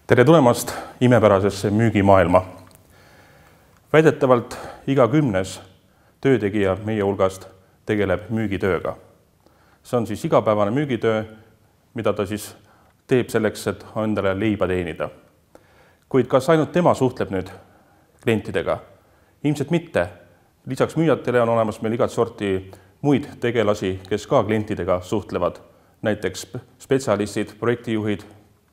Tere tulemast imepärasesse müügimaailma. Väidetavalt iga 10. töötegija meie hulgast tegeleb müügitööga. See on siis igapäevane müügitöö, mida ta siis teeb selleks, et endale leiba teenida. Kuid kas ainult tema suhtleb nüüd klientidega? Ilmselt mitte. Lisaks müüjatele on olemas meil igat sorti muid tegelasi, kes ka klientidega suhtlevad. Näiteks spetsialistid, projektijuhid,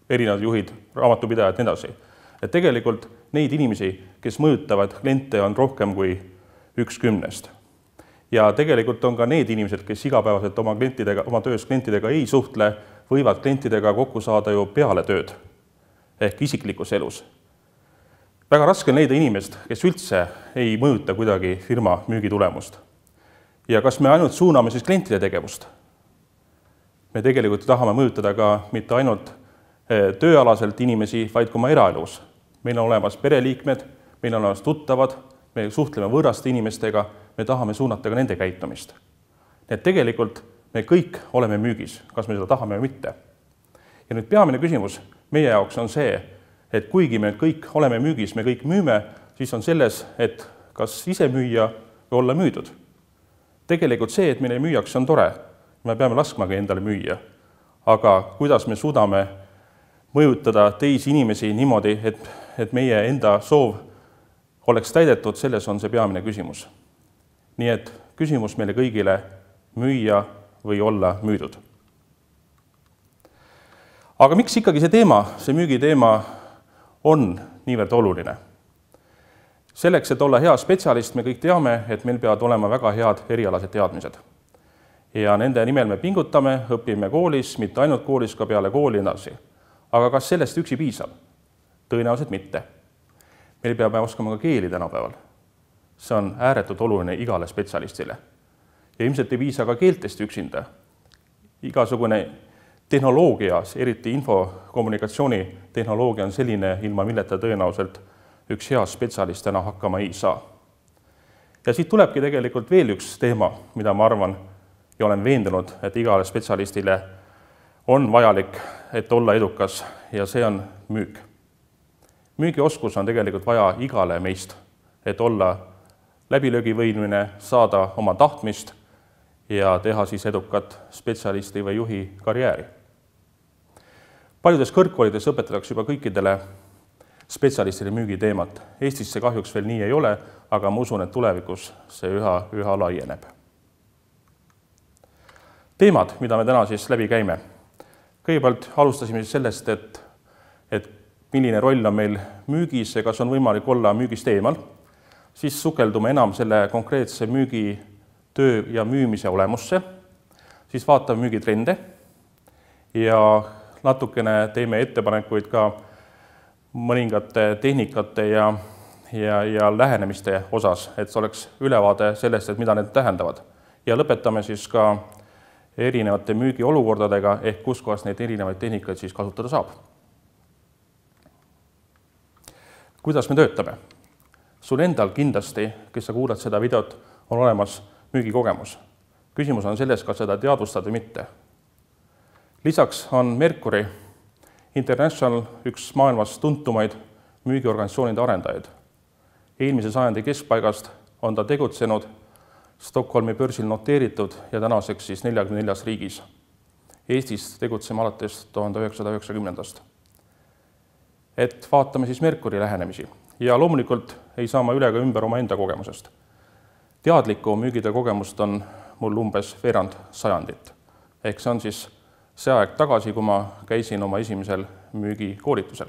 erinevad juhid, raamatupidajad ja nii edasi. Et tegelikult neid inimesi, kes mõjutavad kliente, on rohkem kui 1/10. Ja tegelikult on ka need inimesed, kes igapäevaselt oma töös klientidega ei suhtle, võivad klientidega kokku saada ju peale tööd ehk isiklikus elus. Väga raske on leida inimest, kes üldse ei mõjuta kuidagi firma müügitulemust. Ja kas me ainult suuname siis klientide tegevust? Me tegelikult tahame mõjutada ka mitte ainult tööalaselt inimesi, vaid ka oma eraelus. Meil on olemas pereliikmed, meil on olemas tuttavad, me suhtleme võõraste inimestega, me tahame suunata ka nende käitumist. Nii et tegelikult me kõik oleme müügis, kas me seda tahame või mitte. Ja nüüd peamine küsimus meie jaoks on see, et kuigi me kõik oleme müügis, me kõik müüme, siis on selles, et kas ise müüa või olla müüdud. Tegelikult see, et meile müüjaks on tore, me peame laskmagi endale müüa. Aga kuidas me suudame mõjutada teisi inimesi niimoodi, et meie enda soov oleks täidetud, selles on see peamine küsimus. Nii et küsimus meile kõigile müüa või olla müüdud. Aga miks ikkagi see müügiteema on niivõrd oluline? Selleks, et olla hea spetsialist, me kõik teame, et meil peavad olema väga head erialased teadmised. Ja nende nimel me pingutame, õpime koolis, mitte ainult koolis, ka peale kooli edasi. Aga kas sellest üksi piisab? Tõenäoliselt mitte. Meil peame oskama ka keeli tänapäeval. See on ääretult oluline igale spetsialistile. Ja ilmselt ei piisa ka keeltest üksinda. Igasugune tehnoloogia, eriti infokommunikatsiooni tehnoloogia on selline, ilma milleta tõenäoliselt üks hea spetsialist täna hakkama ei saa. Ja siit tulebki tegelikult veel üks teema, mida ma arvan ja olen veendunud, et igale spetsialistile on vajalik, et olla edukas, ja see on müük. Müügioskus on tegelikult vaja igale meist, et olla läbilöögivõimeline, saada oma tahtmist ja teha siis edukat spetsialisti või juhi karjääri. Paljudes kõrgkoolides õpetatakse juba kõikidele spetsialistile müügiteemat. Eestis see kahjuks veel nii ei ole, aga ma usun, et tulevikus see üha laieneb. Teemad, mida me täna siis läbi käime. Kõigepealt alustasime siis sellest, et milline roll on meil müügis ja kas on võimalik olla müügist eemal. Siis sukeldume enam selle konkreetse müügitöö ja müümise olemusse. Siis vaatame müügitrende ja natukene teeme ettepanekuid ka mõningate tehnikate ja lähenemiste osas, et see oleks ülevaade sellest, et mida need tähendavad. Ja lõpetame siis ka erinevate müügiolukordadega ehk kus kohas neid erinevaid tehnikaid siis kasutada saab. Kuidas me töötame? Sul endal kindlasti, kes sa kuulad seda videot, on olemas müügikogemus. Küsimus on selles, kas seda teadvustad või mitte. Lisaks on Mercury International üks maailmas tuntumaid müügiorganisatsioonide arendajaid. Eelmise sajandi keskpaigast on ta tegutsenud Stockholmi börsil noteeritud ja tänaseks siis 44 riigis. Eestis tegutseme alates 1990. Et vaatame siis Mercury lähenemisi. Ja loomulikult ei saa ma üle ka ümber oma enda kogemusest. Teadliku müügitöö kogemust on mul umbes veerand sajandit. Ehk see on siis see aeg tagasi, kui ma käisin oma esimesel müügikoolitusel.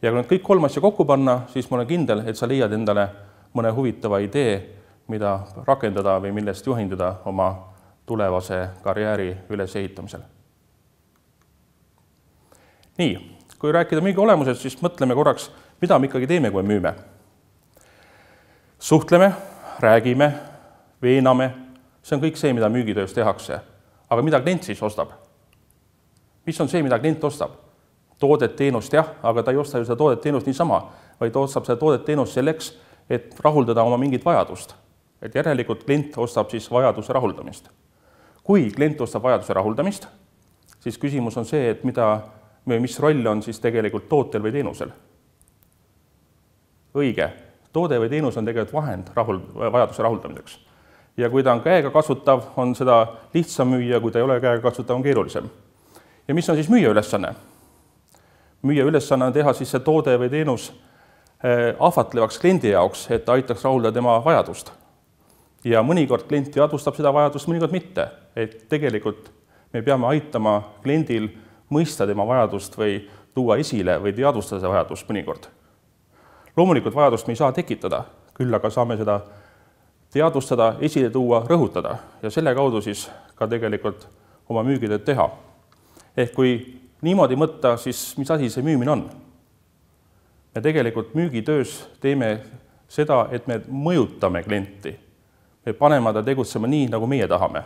Ja kui nüüd kõik 3 asja kokku panna, siis ma olen kindel, et sa leiad endale mõne huvitava idee, mida rakendada või millest juhinduda oma tulevase karjääri ülesehitamisel. Nii, kui rääkida müügi olemusest, siis mõtleme korraks, mida me ikkagi teeme, kui müüme. Suhtleme, räägime, veename, see on kõik see, mida müügitöös tehakse. Aga mida klient siis ostab? Mis on see, mida klient ostab? Toodet, teenust, jah, aga ta ei osta ju seda toodet, teenust niisama, vaid ostab seda toodet, teenust selleks, et rahuldada oma mingit vajadust. Et järelikult klient ostab siis vajaduse rahuldamist. Kui klient ostab vajaduse rahuldamist, siis küsimus on see, et või mis roll on siis tegelikult tootel või teenusel? Õige, toode või teenus on tegelikult vahend vajaduse rahuldamiseks. Ja kui ta on käega kasutav, on seda lihtsam müüa, kui ta ei ole käega kasutav, on keerulisem. Ja mis on siis müüja ülesanne? Müüja ülesanne on teha siis see toode või teenus ahvatlevaks kliendi jaoks, et ta aitaks rahuldada tema vajadust. Ja mõnikord klient teadvustab seda vajadust, mõnikord mitte. Et tegelikult me peame aitama kliendil mõista tema vajadust või tuua esile või teadvustada seda vajadust mõnikord. Loomulikult vajadust me ei saa tekitada, küll aga saame seda teadvustada, esile tuua, rõhutada ja selle kaudu siis ka tegelikult oma müügitööd teha. Ehk kui niimoodi mõtta, siis mis asi see müümine on? Me tegelikult müügitöös teeme seda, et me mõjutame klienti. Me paneme ta tegutsema nii, nagu meie tahame.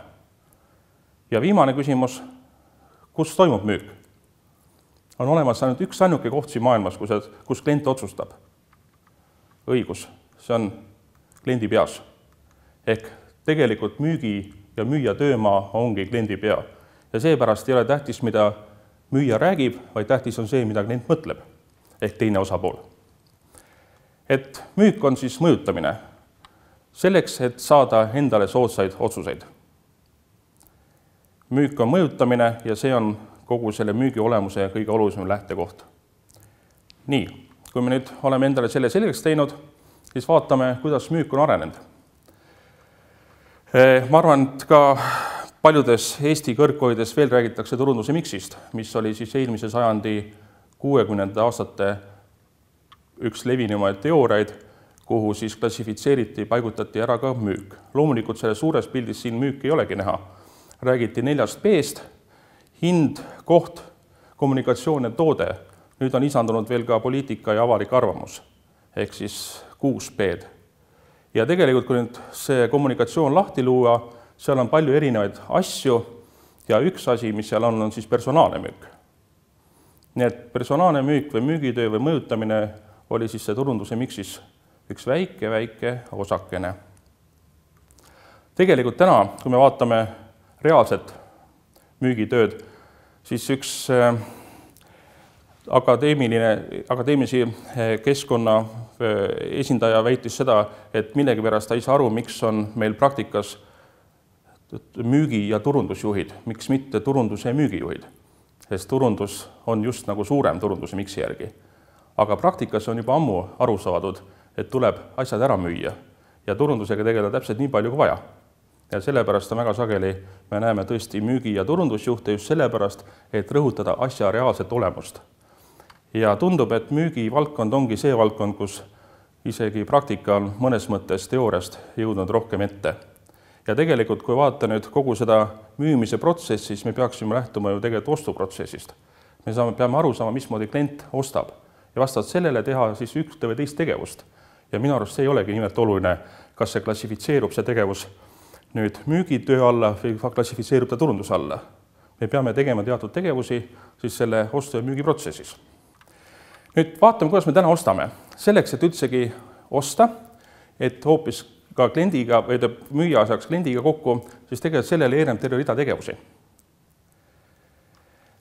Ja viimane küsimus, kus toimub müük? On olemas ainult üks ainuke koht siin maailmas, kus klient otsustab. Õigus, see on kliendi peas. Ehk tegelikult müügi ja müüja töömaa ongi kliendi pea. Ja seepärast ei ole tähtis, mida müüja räägib, vaid tähtis on see, mida klient mõtleb. Ehk teine osapool. Et müük on siis mõjutamine. Selleks, et saada endale soodsaid otsuseid. Müük on mõjutamine ja see on kogu selle müügi olemuse kõige olulisem lähtekoht. Nii, kui me nüüd oleme endale selle selgeks teinud, siis vaatame, kuidas müük on arenenud. Ma arvan, et ka paljudes Eesti kõrgkoolides veel räägitakse turunduse miksist, mis oli siis eelmise sajandi 60. aastate üks levinumaid teooriaid, kuhu siis klassifitseeriti, paigutati ära ka müük. Loomulikult selle suures pildis siin müük ei olegi näha. Räägiti 4 P-st, hind, koht, kommunikatsioon ja toode. Nüüd on lisandunud veel ka poliitika ja avalik arvamus, ehk siis 6 P-d. Ja tegelikult, kui nüüd see kommunikatsioon lahti luua, seal on palju erinevaid asju ja üks asi, mis seal on siis personaalne müük. Nii et personaalne müük või müügitöö või mõjutamine oli siis see turunduse miksis üks väike osakene. Tegelikult täna, kui me vaatame reaalset müügitööd, siis üks akadeemilisi keskkonna esindaja väitis seda, et millegipärast ta ei saa aru, miks on meil praktikas müügi- ja turundusjuhid, miks mitte turunduse ja müügijuhid, sest turundus on just nagu suurem turunduse miksi järgi. Aga praktikas on juba ammu aru saadud, et tuleb asjad ära müüa ja turundusega tegeleda täpselt nii palju kui vaja. Ja sellepärast on väga sageli, me näeme tõesti müügi- ja turundusjuhte just sellepärast, et rõhutada asja reaalset olemust. Ja tundub, et müügivaldkond ongi see valdkond, kus isegi praktika on mõnes mõttes teooriast jõudnud rohkem ette. Ja tegelikult, kui vaata nüüd kogu seda müümise protsessi, siis me peaksime lähtuma ju tegelikult ostuprotsessist. Me peame aru saama, mismoodi klient ostab ja vastavalt sellele teha siis ühte või teist tegevust. Ja minu arust see ei olegi nimelt oluline, kas see klassifitseerub see tegevus nüüd müügitöö alla või klassifitseerub ta turunduse alla. Me peame tegema teatud tegevusi siis selle ostu- ja müügiprotsessis. Nüüd vaatame, kuidas me täna ostame. Selleks, et üldsegi osta, et hoopis ka kliendiga või müüja saaks kliendiga kokku, siis tegelikult sellele eelneb terve rida tegevusi.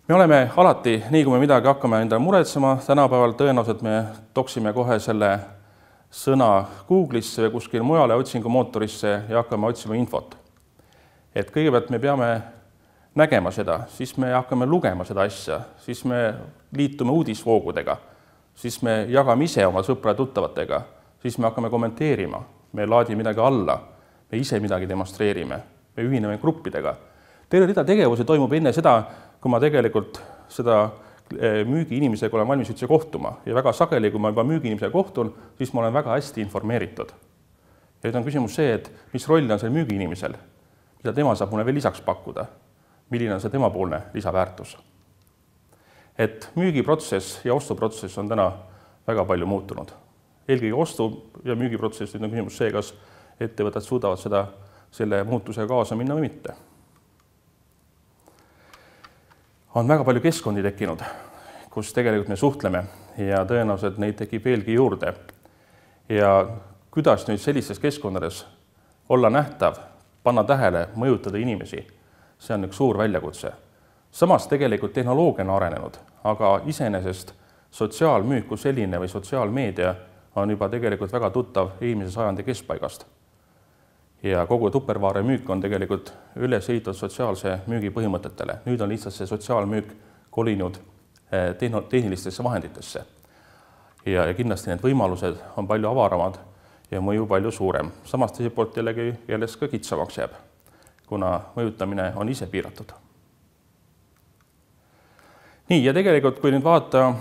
Me oleme alati, nii kui me midagi hakkame endale muretsema, tänapäeval tõenäoliselt me toksime kohe selle sõna Google'isse või kuskil mujale otsingumootorisse ja hakkame otsima infot. Et kõigepealt me peame nägema seda, siis me hakkame lugema seda asja, siis me liitume uudisvoogudega, siis me jagame ise oma sõpra-tuttavatega, siis me hakkame kommenteerima, me laadime midagi alla, me ise midagi demonstreerime, me ühineme gruppidega. Terve rida tegevusi toimub enne seda, kui ma tegelikult seda müügiinimesega olen valmis üldse kohtuma. Ja väga sageli, kui ma juba müügiinimesega kohtun, siis ma olen väga hästi informeeritud. Ja nüüd on küsimus see, et mis roll on seal müügiinimesel, mida tema saab mulle veel lisaks pakkuda, milline on see temapoolne lisaväärtus. Et müügiprotsess ja ostuprotsess on täna väga palju muutunud. Eelkõige ostu- ja müügiprotsess nüüd on küsimus see, kas ettevõtted suudavad selle muutusega kaasa minna või mitte. On väga palju keskkondi tekkinud, kus tegelikult me suhtleme ja tõenäoliselt neid tekib veelgi juurde. Ja kuidas nüüd sellistes keskkondades olla nähtav, panna tähele, mõjutada inimesi, see on üks suur väljakutse. samas tegelikult tehnoloogia on arenenud, aga iseenesest sotsiaalmüük kui selline või sotsiaalmeedia on juba tegelikult väga tuttav eelmise sajandi keskpaigast. Ja kogu Tupperware müük on tegelikult üles ehitatud sotsiaalse müügi põhimõtetele. Nüüd on lihtsalt see sotsiaalmüük kolinud tehnilistesse vahenditesse. Ja kindlasti need võimalused on palju avaramad ja mõju palju suurem. Samas teiselt poolt jällegi ka kitsamaks jääb, kuna mõjutamine on ise piiratud. Nii, ja tegelikult, kui nüüd vaata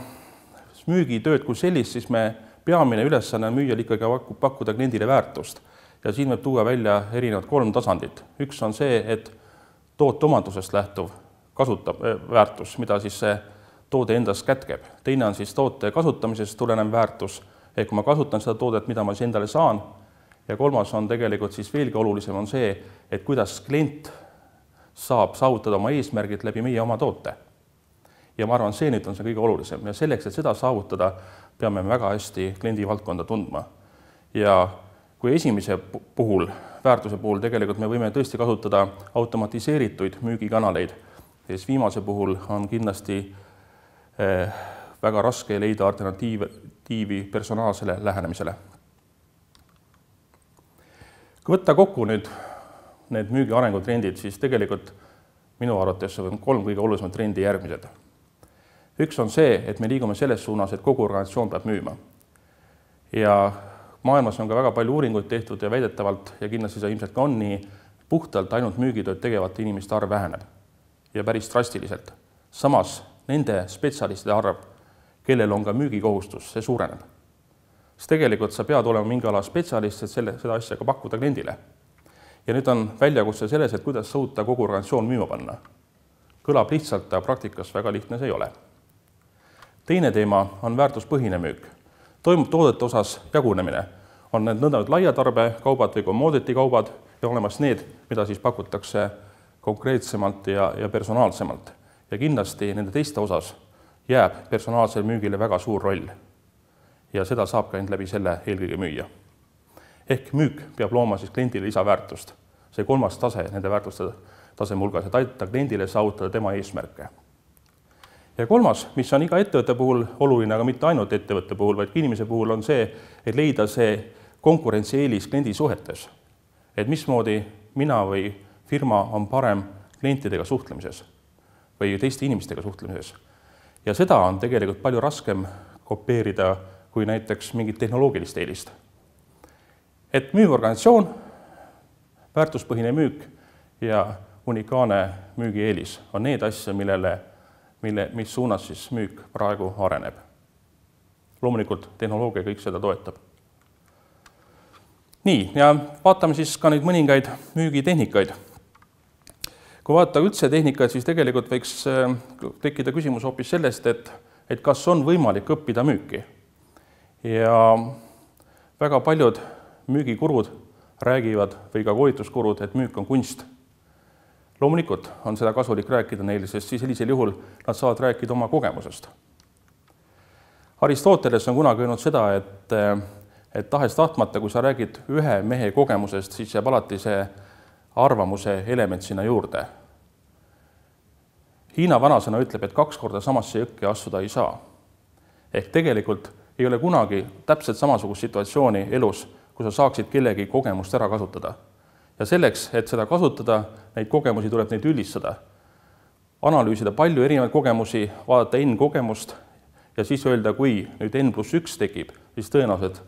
müügitööd kui sellist, siis me peamine ülesanne müüjal ikkagi pakkuda kliendile väärtust. Ja siin võib tuua välja erinevad 3 tasandit. Üks on see, et toote omandusest lähtuv väärtus, mida siis see toode endas kätkeb. Teine on siis toote kasutamisest tulenev väärtus, ehk kui ma kasutan seda toodet, mida ma siis endale saan. Ja 3. on tegelikult siis veelgi olulisem on see, et kuidas klient saab saavutada oma eesmärgid läbi meie oma toote. Ja ma arvan, see nüüd on see kõige olulisem. Ja selleks, et seda saavutada, peame väga hästi kliendi valdkonda tundma. Ja kui esimese puhul, väärtuse puhul tegelikult me võime tõesti kasutada automatiseerituid müügikanaleid, siis viimase puhul on kindlasti väga raske leida alternatiivi personaalsele lähenemisele. Kui võtta kokku nüüd need müügi arengutrendid, siis tegelikult minu arvates on 3 kõige olulisemat trendi järgmised. Üks on see, et me liigume selles suunas, et kogu organisatsioon peab müüma. Ja maailmas on ka väga palju uuringuid tehtud ja väidetavalt, ja kindlasti see ilmselt ka on nii, puhtalt ainult müügitööd tegevate inimeste arv väheneb ja päris drastiliselt. Samas nende spetsialistide arv, kellel on ka müügikohustus, see suureneb. Sest tegelikult sa pead olema mingi ala spetsialist, et seda asja ka pakkuda kliendile. Ja nüüd on väljakutse selles, et kuidas suuta kogu organisatsioon müüma panna. Kõlab lihtsalt, aga praktikas väga lihtne see ei ole. Teine teema on väärtuspõhine müük. Toimub toodete osas jagunemine. On need nõnda laiatarbekaubad või commodity kaubad ja olemas need, mida siis pakutakse konkreetsemalt ja personaalsemalt. Ja kindlasti nende teiste osas jääb personaalsel müügile väga suur roll. Ja seda saab ka end läbi selle eelkõige müüa. Ehk müük peab looma siis kliendile lisaväärtust. See 3. tase nende väärtuste taseme hulgas, et aita kliendile saavutada tema eesmärke. Ja 3., mis on iga ettevõtte puhul oluline, aga mitte ainult ettevõtte puhul, vaid inimese puhul on see, et leida see konkurentsieelis kliendi suhetes. Et mismoodi mina või firma on parem klientidega suhtlemises või teiste inimestega suhtlemises. Ja seda on tegelikult palju raskem kopeerida kui näiteks mingit tehnoloogilist eelist. Et müüvorganisatsioon, väärtuspõhine müük ja unikaalne müügieelis on need asja, mis suunas siis müük praegu areneb. Loomulikult tehnoloogia kõik seda toetab. Nii, ja vaatame siis ka neid mõningaid müügitehnikaid. Kui vaadata üldse tehnikaid, siis tegelikult võiks tekkida küsimus hoopis sellest, et kas on võimalik õppida müüki. Ja väga paljud müügikurud räägivad või ka koolituskurud, et müük on kunst. Loomulikult on seda kasulik rääkida neile, sest siis sellisel juhul nad saavad rääkida oma kogemusest. Aristoteles on kunagi öelnud seda, et tahes tahtmata, kui sa räägid ühe mehe kogemusest, siis jääb alati see arvamuse element sinna juurde. Hiina vanasõna ütleb, et 2 korda samasse jõkke astuda ei saa. Ehk tegelikult ei ole kunagi täpselt samasugust situatsiooni elus, kui sa saaksid kellegi kogemust ära kasutada. Ja selleks, et seda kasutada, neid kogemusi tuleb neid üldistada. Analüüsida palju erinevaid kogemusi, vaadata N-kogemust ja siis öelda, kui nüüd N+1 tekib, siis tõenäoliselt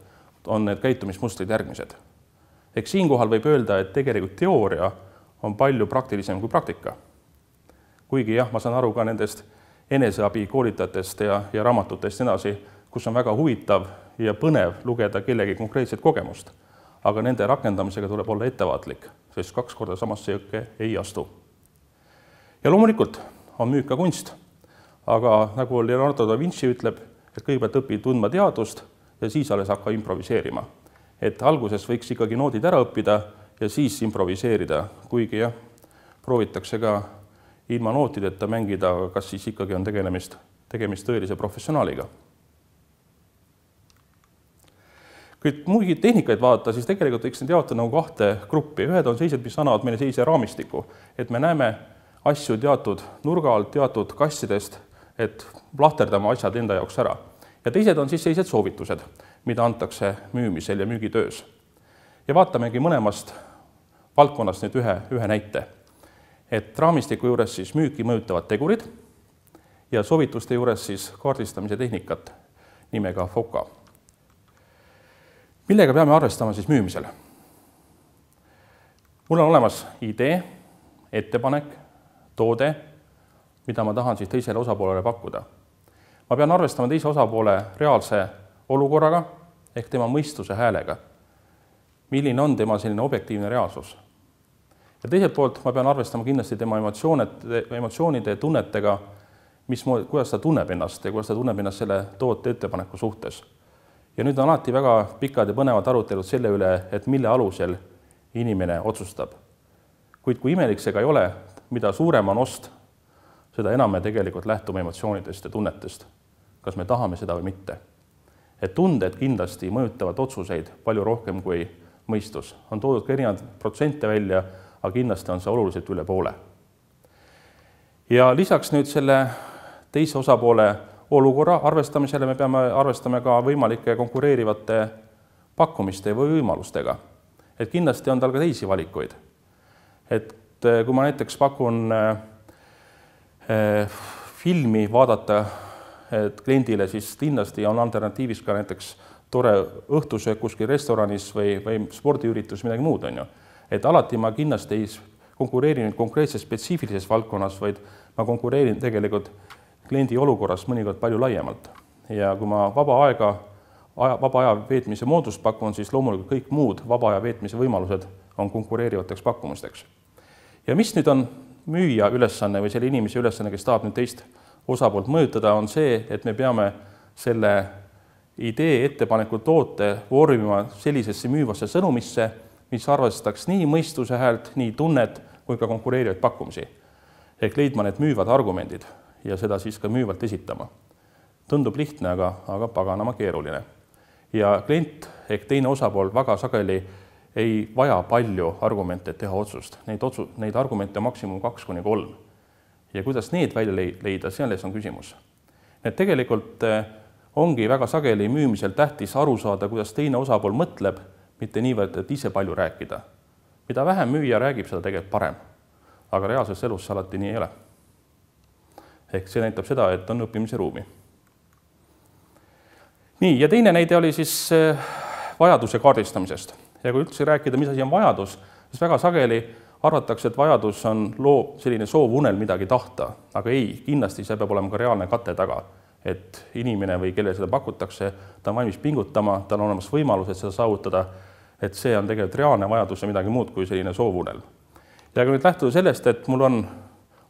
on need käitumismustrid järgmised. Ehk siinkohal võib öelda, et tegelikult teooria on palju praktilisem kui praktika. Kuigi jah, ma saan aru ka nendest eneseabi koolitajatest ja raamatutest edasi, kus on väga huvitav ja põnev lugeda kellegi konkreetset kogemust. Aga nende rakendamisega tuleb olla ettevaatlik, sest 2 korda samasse jõkke ei astu. Ja loomulikult on müük ka kunst, aga nagu Leonardo da Vinci ütleb, et kõigepealt õpi tundma teadust ja siis alles hakka improviseerima. Et alguses võiks ikkagi noodid ära õppida ja siis improviseerida, kuigi jah, proovitakse ka ilma nootideta mängida, kas siis ikkagi on tegemist tõelise professionaaliga. Kui muidugi tehnikaid vaadata, siis tegelikult võiks need jaotada nagu 2 gruppi. Ühed on sellised, mis annavad meile sellise raamistiku, et me näeme asju teatud nurga alt, teatud kastidest, et lahterdama asjad enda jaoks ära. Ja teised on siis sellised soovitused, mida antakse müümisel ja müügitöös. Ja vaatamegi mõlemast valdkonnast nüüd ühe näite. Et raamistiku juures siis müüki mõjutavad tegurid ja soovituste juures siis kaardistamise tehnikat nimega FOCA. Millega peame arvestama siis müümisel? Mul on olemas idee, ettepanek, toode, mida ma tahan siis teisele osapoolele pakkuda. Ma pean arvestama teise osapoole reaalse olukorraga ehk tema mõistuse häälega. Milline on tema selline objektiivne reaalsus? Ja teiselt poolt ma pean arvestama kindlasti tema emotsioonide ja tunnetega, kuidas ta tunneb ennast ja kuidas ta tunneb ennast selle toote ettepaneku suhtes. Ja nüüd on alati väga pikad ja põnevad arutelud selle üle, et mille alusel inimene otsustab. Kuid kui imelik see ka ei ole, mida suurem on ost, seda enam me tegelikult lähtume emotsioonidest ja tunnetest, kas me tahame seda või mitte. Et tunded kindlasti mõjutavad otsuseid palju rohkem kui mõistus. On toodud ka erinevad protsente välja, aga kindlasti on see oluliselt üle poole. Ja lisaks nüüd selle teise osapoole olukorra arvestamisele me peame arvestama ka võimalike konkureerivate pakkumiste või võimalustega. Et kindlasti on tal ka teisi valikuid. Et kui ma näiteks pakun filmi vaadata kliendile, siis kindlasti on alternatiivis ka näiteks tore õhtusöök kuskil restoranis või spordiüritus, midagi muud on ju. Et alati ma kindlasti ei konkureerin konkreetses spetsiifilises valdkonnas, vaid ma konkureerin tegelikult kliendi olukorras mõnikord palju laiemalt. Ja kui ma vaba aja veetmise moodust pakun, siis loomulikult kõik muud vaba aja veetmise võimalused on konkureerivateks pakkumisteks. Ja mis nüüd on müüja ülesanne või selle inimese ülesanne, kes tahab nüüd teist osapoolt mõjutada, on see, et me peame selle idee, ettepaneku, toote vormima sellisesse müüvasse sõnumisse, mis arvestaks nii mõistuse häält, nii tunnet kui ka konkureerivaid pakkumisi. Ehk leidma need müüvad argumendid ja seda siis ka müüvalt esitama. Tundub lihtne, aga paganama keeruline. Ja klient ehk teine osapool väga sageli ei vaja palju argumente, et teha otsust. Neid argumente on maksimum 2–3. Ja kuidas need välja leida, selles on küsimus. Need tegelikult ongi väga sageli müümisel tähtis aru saada, kuidas teine osapool mõtleb, mitte niivõrd, et ise palju rääkida. Mida vähem müüja räägib, seda tegelikult parem. Aga reaalses elus see alati nii ei ole. Ehk see näitab seda, et on õppimise ruumi. Nii, ja teine näide oli siis vajaduse kaardistamisest. Ja kui üldse rääkida, mis asi on vajadus, siis väga sageli arvatakse, et vajadus on selline soov unel midagi tahta, aga ei, kindlasti see peab olema ka reaalne kate taga, et inimene või kelle seda pakutakse, ta on valmis pingutama, tal on olemas võimalused seda saavutada, et see on tegelikult reaalne vajadus ja midagi muud kui selline soovunel. Ja kui nüüd lähtuda sellest, et mul on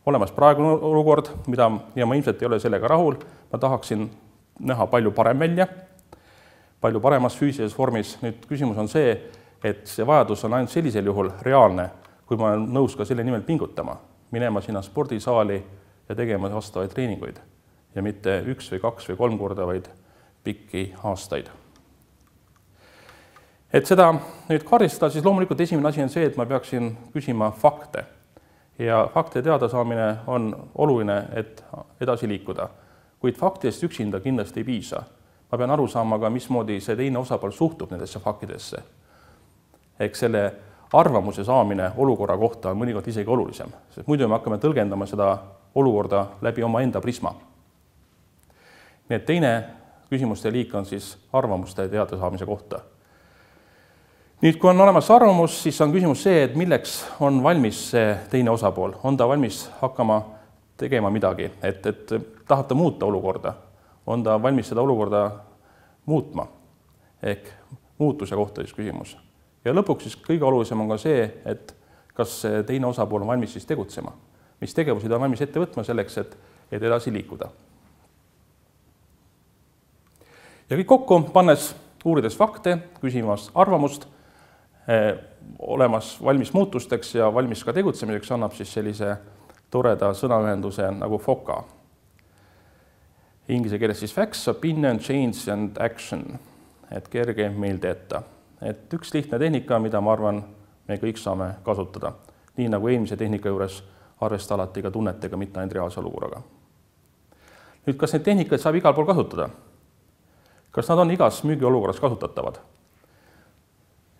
olemas praegune olukord, ja ma ilmselt ei ole sellega rahul, ma tahaksin näha palju parem välja, palju paremas füüsilises vormis. Nüüd küsimus on see, et see vajadus on ainult sellisel juhul reaalne, kui ma olen nõus ka selle nimel pingutama, minema sinna spordisaali ja tegema vastavaid treeninguid. Ja mitte 1 või 2 või 3 korda, vaid pikki aastaid. Et seda nüüd kaardistada, siis loomulikult esimene asi on see, et ma peaksin küsima fakte. Ja fakte teada saamine on oluline, et edasi liikuda. Kuid faktidest üksinda kindlasti ei piisa. Ma pean aru saama ka, mismoodi see teine osapool suhtub nendesse faktidesse. Ehk selle arvamuse saamine olukorra kohta on mõnikord isegi olulisem, sest muidu me hakkame tõlgendama seda olukorda läbi oma enda prisma. Nii et teine küsimuste liik on siis arvamuste teada saamise kohta. Nüüd, kui on olemas arvamus, siis on küsimus see, et milleks on valmis see teine osapool. On ta valmis hakkama tegema midagi, et tahab ta muuta olukorda. On ta valmis seda olukorda muutma. Ehk muutuse kohta siis küsimus. Ja lõpuks siis kõige olulisem on ka see, et kas teine osapool on valmis siis tegutsema. Mis tegevusi ta on valmis ette võtma selleks, et edasi liikuda. Ja kõik kokku pannes, uurides fakte, küsimas arvamust, olemas valmis muutusteks ja valmis ka tegutsemiseks, annab siis sellise toreda sõnaühenduse nagu FOCA. Inglise keeles siis facts, opinion, change and action. Et kerge meelde jätta. Et üks lihtne tehnika, mida ma arvan, me kõik saame kasutada. Nii nagu eelmise tehnika juures arvesta alati ka tunnetega, mitte ainult reaalse olukorraga. Nüüd, kas neid tehnikaid saab igal pool kasutada? Kas nad on igas müügiolukorras kasutatavad?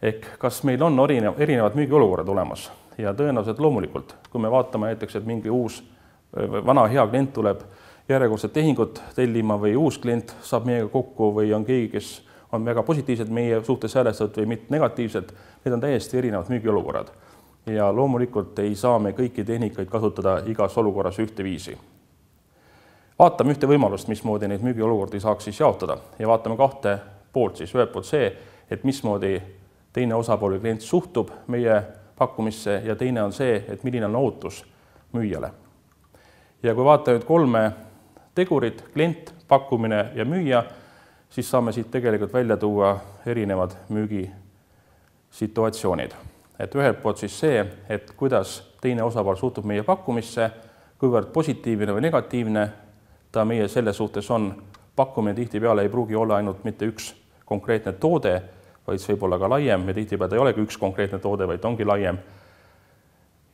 Ehk kas meil on erinevad müügiolukorrad olemas? Ja tõenäoliselt loomulikult, kui me vaatame näiteks, et mingi uus vana hea klient tuleb järjekordset tehingut tellima või uus klient saab meiega kokku või on keegi, kes on väga positiivsed meie suhtes häälestatud või mitte negatiivselt, need on täiesti erinevad müügiolukorrad. Ja loomulikult ei saa me kõiki tehnikaid kasutada igas olukorras ühteviisi. Vaatame ühte võimalust, mismoodi neid müügiolukordi saaks siis jaotada ja vaatame kahte poolt siis. Ühelt poolt see, et mismoodi teine osapool klient suhtub meie pakkumisse ja teine on see, et milline on ootus müüjale. Ja kui vaatame nüüd 3 tegurit, klient, pakkumine ja müüja, siis saame siit tegelikult välja tuua erinevad müügisituatsioonid. Et ühelt poolt siis see, et kuidas teine osapool suhtub meie pakkumisse, kuivõrd positiivne või negatiivne ta meie selles suhtes on. Pakkumine tihtipeale ei pruugi olla ainult mitte üks konkreetne toode, vaid see võib olla ka laiem ja tihtipeale ta ei olegi üks konkreetne toode, vaid ongi laiem.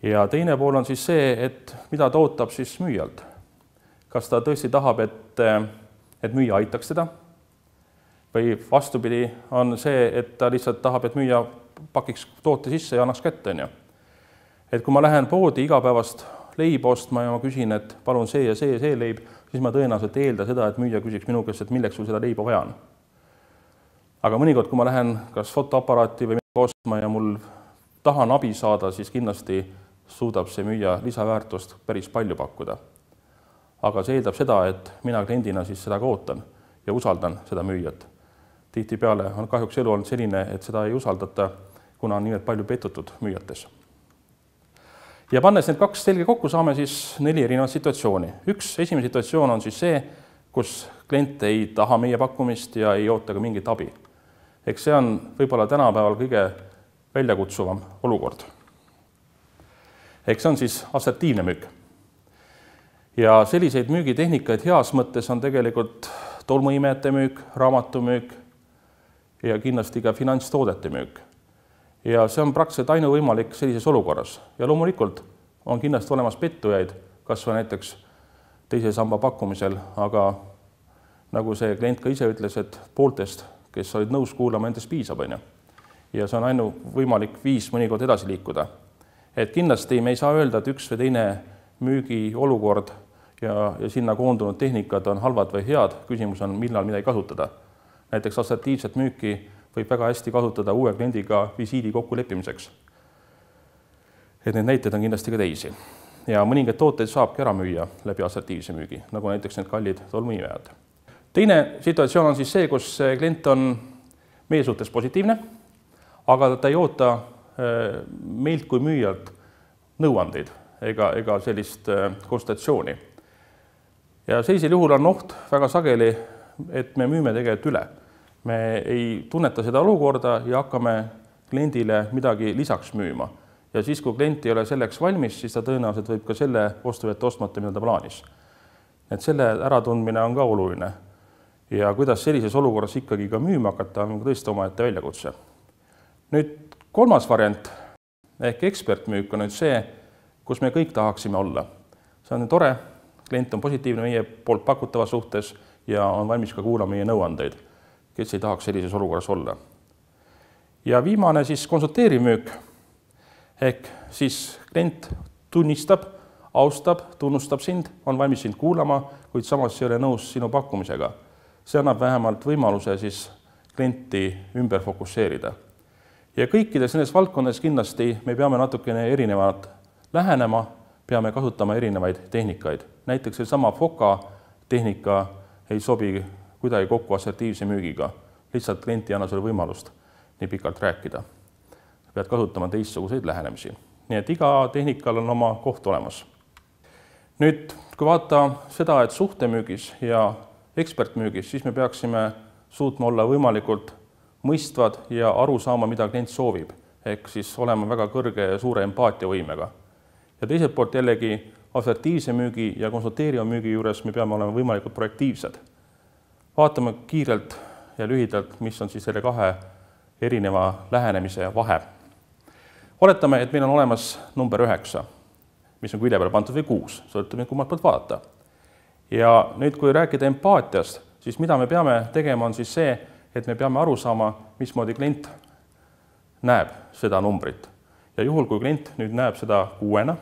Ja teine pool on siis see, et mida ta ootab siis müüjalt. Kas ta tõesti tahab, et müüja aitaks teda? Või vastupidi on see, et ta lihtsalt tahab, et müüja pakiks toote sisse ja annaks kätte. Et kui ma lähen poodi igapäevast leiba ostma ja ma küsin, et palun see ja see leib, siis ma tõenäoliselt eelda seda, et müüja küsiks minu käest, et milleks sul seda leiba vaja on. Aga mõnikord, kui ma lähen kas fotoaparaati või midagi ostma ja mul tahan abi saada, siis kindlasti suudab see müüja lisaväärtust päris palju pakkuda. Aga see eeldab seda, et mina kliendina siis seda ka ootan ja usaldan seda müüjat. Tihtipeale on kahjuks elu olnud selline, et seda ei usaldata, kuna on nimelt palju petutud müüjates. Ja pannes need 2 selge kokku, saame siis 4 erinevat situatsiooni. Esimene situatsioon on siis see, kus klient ei taha meie pakkumist ja ei oota ka mingit abi. Eks see on võib-olla tänapäeval kõige väljakutsuvam olukord. Eks see on siis assertiivne müük. Ja selliseid müügitehnikaid heas mõttes on tegelikult tolmuimejate müük, raamatumüük ja kindlasti ka finantstoodete müük. Ja see on praktiliselt ainuvõimalik sellises olukorras. Ja loomulikult on kindlasti olemas pettujaid, kas või näiteks teise samba pakkumisel, aga nagu see klient ka ise ütles, et pooltest, kes olid nõus kuulama, endast piisab. Ja see on ainuvõimalik viis mõnikord edasi liikuda. Et kindlasti me ei saa öelda, et üks või teine müügi olukord ja sinna koondunud tehnikad on halvad või head. Küsimus on, millal midagi kasutada. Näiteks assertiivset müüki võib väga hästi kasutada uue kliendiga visiidi kokkuleppimiseks. Et need näited on kindlasti ka teisi. Ja mõningaid tooteid saabki ära müüa läbi assertiivse müügi, nagu näiteks need kallid tolmuimejad. Teine situatsioon on siis see, kus klient on meie suhtes positiivne, aga ta ei oota meilt kui müüjalt nõuandeid ega sellist konsultatsiooni. Ja sellisel juhul on oht väga sageli, et me müüme tegelikult üle. Me ei tunneta seda olukorda ja hakkame kliendile midagi lisaks müüma. Ja siis, kui klient ei ole selleks valmis, siis ta tõenäoliselt võib ka selle ostu jätta ostmata, mida ta plaanis. Et selle äratundmine on ka oluline. Ja kuidas sellises olukorras ikkagi ka müüma hakata, on tõesti omaette väljakutse. Nüüd 3. variant ehk ekspertmüük on nüüd see, kus me kõik tahaksime olla. See on tore, klient on positiivne meie poolt pakutava suhtes ja on valmis ka kuulama meie nõuandeid, kes ei tahaks sellises olukorras olla. Ja viimane siis konsulteeriv müük ehk siis klient tunnistab, austab, tunnustab sind, on valmis sind kuulama, kuid samas ei ole nõus sinu pakkumisega. See annab vähemalt võimaluse siis klienti ümber fokusseerida. Ja kõikides nendes valdkondades kindlasti me peame natukene erinevad lähenema, peame kasutama erinevaid tehnikaid. Näiteks sama FOCA tehnika ei sobi kuidagi kokku assertiivse müügiga. Lihtsalt klient ei anna sulle võimalust nii pikalt rääkida. Pead kasutama teistsuguseid lähenemisi. Nii et iga tehnikal on oma koht olemas. Nüüd, kui vaata seda, et suhtemüügis ja ekspertmüügis, siis me peaksime suutma olla võimalikult mõistvad ja aru saama, mida klient soovib. Ehk siis olema väga kõrge ja suure empaatiavõimega. Ja teiselt poolt jällegi assertiivse müügi ja konsulteeriva müügi juures me peame olema võimalikult projektiivsed. Vaatame kiirelt ja lühidalt, mis on siis selle 2 erineva lähenemise vahe. Oletame, et meil on olemas number 9. mis on külje peale pandud, või 6, sõltub kummalt poolt vaadata. Ja nüüd, kui rääkida empaatiast, siis mida me peame tegema, on siis see, et me peame aru saama, mismoodi klient näeb seda numbrit. Ja juhul, kui klient nüüd näeb seda 6-na,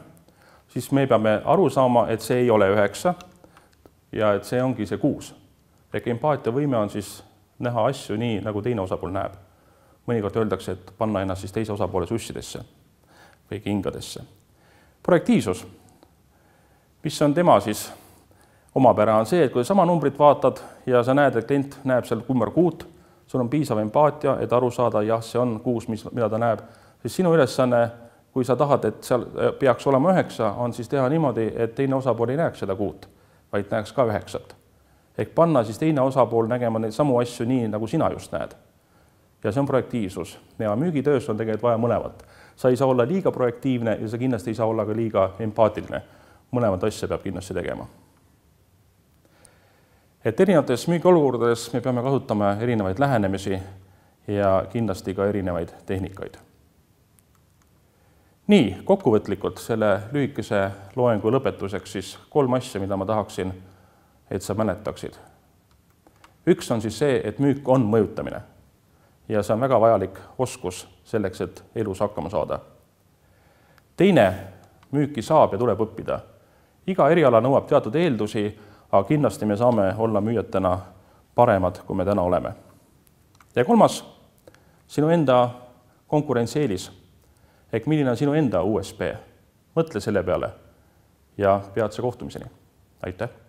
siis me peame aru saama, et see ei ole 9 ja et see ongi see 6. Ehk empaatia võime on siis näha asju nii, nagu teine osapool näeb. Mõnikord öeldakse, et panna ennast siis teise osapoole sussidesse või kingadesse. Projektiivsus, mis on tema siis omapära, on see, et kui sama numbrit vaatad ja sa näed, et klient näeb seal number 6, sul on piisav empaatia, et aru saada, jah, see on 6, mida ta näeb, siis sinu ülesanne, kui sa tahad, et seal peaks olema 9, on siis teha niimoodi, et teine osapool ei näeks seda 6, vaid näeks ka 9. Ehk panna siis teine osapool nägema neid samu asju nii, nagu sina just näed. Ja see on projektiivsus. Ja müügitöös on tegelikult vaja mõlemat. Sa ei saa olla liiga projektiivne ja sa kindlasti ei saa olla ka liiga empaatiline. Mõlemat asja peab kindlasti tegema. Et erinevates müügiolukordades me peame kasutama erinevaid lähenemisi ja kindlasti ka erinevaid tehnikaid. Nii, kokkuvõtlikult selle lühikese loengu lõpetuseks siis 3 asja, mida ma tahaksin, et sa mäletaksid. Üks on siis see, et müük on mõjutamine ja see on väga vajalik oskus selleks, et elus hakkama saada. Teine, müüki saab ja tuleb õppida. Iga eriala nõuab teatud eeldusi, aga kindlasti me saame olla müüjatena paremad, kui me täna oleme. Ja 3, sinu enda konkurentsieelis, ehk milline on sinu enda USP. Mõtle selle peale ja peatse kohtumiseni. Aitäh!